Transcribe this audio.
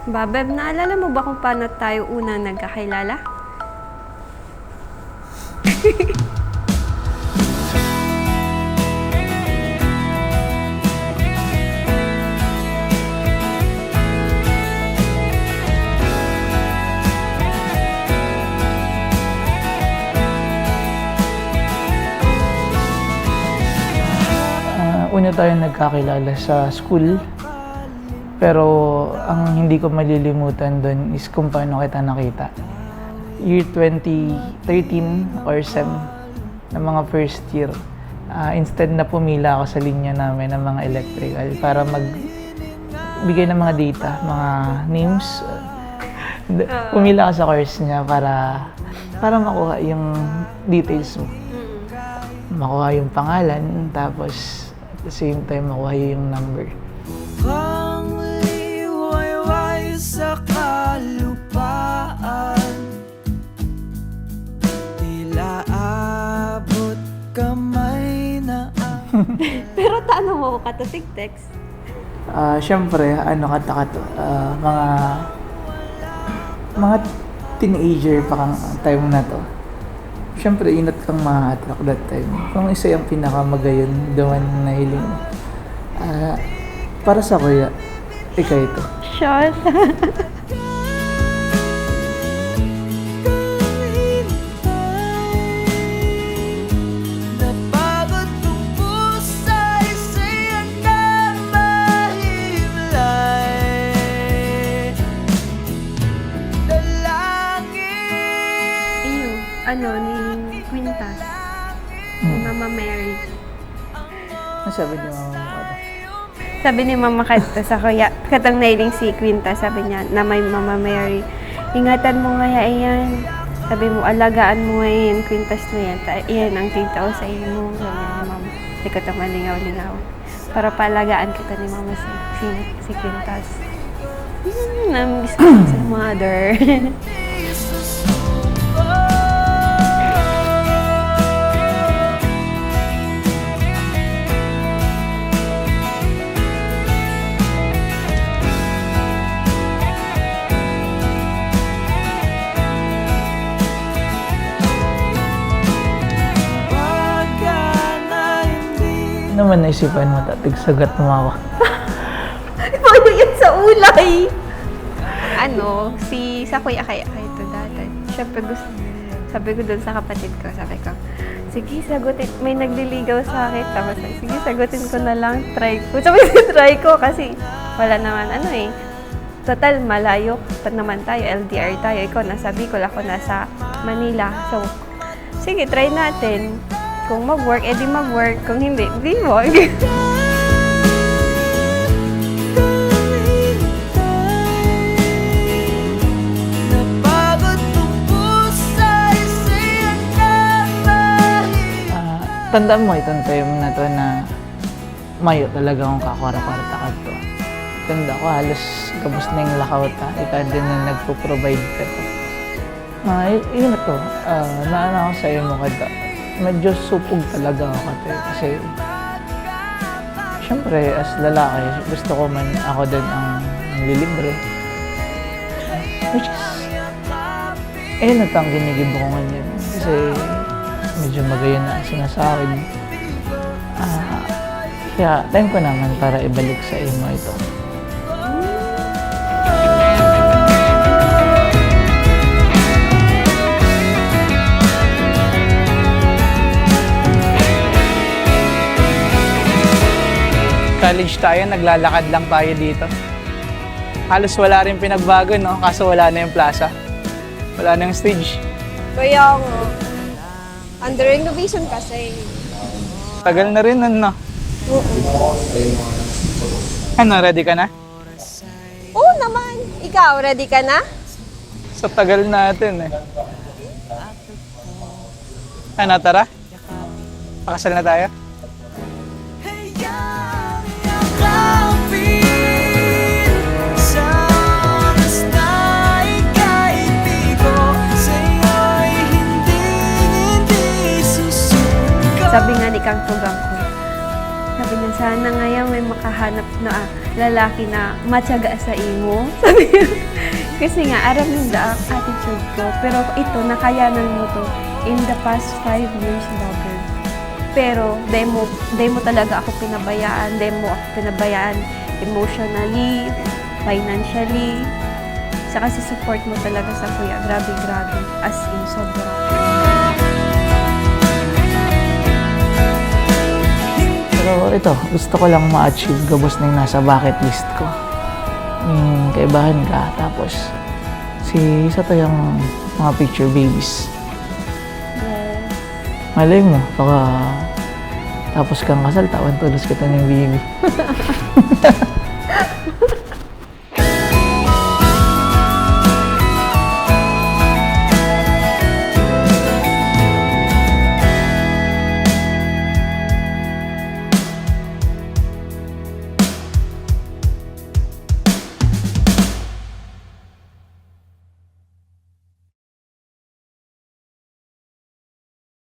Babeb, naalala mo ba kung paano tayo unang nagkakilala? Una tayong nagkakilala sa school. Pero ang hindi ko malilimutan doon is kung paano kita nakita. Year 2013 or SEM na mga first year. Instead na pumila ako sa linya namin ng mga electrical para magbigay ng mga data, mga names. Pumila ako sa course niya para makuha yung details mo. Makuha yung pangalan, tapos at the same time makuha yung number. Sa kalupaan, tila abot kamay na Pero taano mo ko katatig-text? Siyempre, mga teenager pa kang time na to. Siyempre, inat kang ma-attract that time. Kung isa yung pinakamagayon, dawan na hiling mo. Para sa kuya, ikaw ito. Shot. napagod kong pusa'y sa'yo na mahimlay. Dalangin Ni Quintas. Ni Mama Mary. Ano sabi niyo, mama mo ka? Sabi ni Mama Kata sa kuya, katang nailing si Quintas, sabi niya, na may Mama Mary, ingatan mo nga yan. Sabi mo, alagaan mo nga yan, Quintas na yan. Iyan ang tigtao sa iyo mo. Sabi niya ni Mama. Hindi ko ito malingaw-lingaw. Para palagaan kita ni Mama si Quintas. Namiss ko sa mother. Naman naisipan mo, sagat mo ako. Paano yan sa ulay? Sa kuya kaya ito dati. Siyempre sabi ko dun sa kapatid ko, sabi ko, sige, sagutin. May nagliligaw sa akin. Tapos, sige, sagutin ko na lang. Try ko. Sabi ko, try ko kasi wala naman, total, malayo pa naman tayo. LDR tayo. Ikaw nasa Bicol, ako nasa Manila. So, sige, try natin. Kung mag-work, edi mag-work. Kung hindi, di wag. Tandaan mo itong time na to na mayo talaga akong kakwarta-kwarta ka to. Tanda ko, halos gabos na yung lakaw ta. Ikaw din na nagpo-provide ka to. Yun na to. Naana ako sa'yo mo kada. Medyo supog talaga ako kasi syempre as lalaki gusto ko man ako din ang nililibre, which is na tang ginigib ko ngayon kasi medyo magayon na sinasawid. Kaya time ko naman para ibalik sa imo ito. College tayo, naglalakad lang tayo dito. Halos wala rin pinagbago, no? Kaso wala na yung plaza. Wala na yung stage. Kaya nga. Under renovation kasi. Tagal na rin, no? Ano, ready ka na? Oo naman. Ikaw, ready ka na? Sa tagal natin, eh. Ano, tara? Pakasal na tayo? Sabi nga ni Kang Tugang ko, sabi niya sana ngayon may makahanap na lalaki na matyaga sa imo. Sabi niya. Kasi nga, aram yung attitude ko. Pero ito, nakayanan mo to in the past 5 years, lover. Pero, dahil mo talaga ako pinabayaan. Dahil mo ako pinabayaan emotionally, financially. Saka si support mo talaga sa kuya. Grabe, grabe. As in, sobra. Pero ito, gusto ko lang ma-achieve gabos na yung nasa bucket list ko. Yung kaibahan ka, tapos isa to yung mga picture babies. Yes. Malay mo, baka tapos kang kasal, tawan tulos kita ng baby.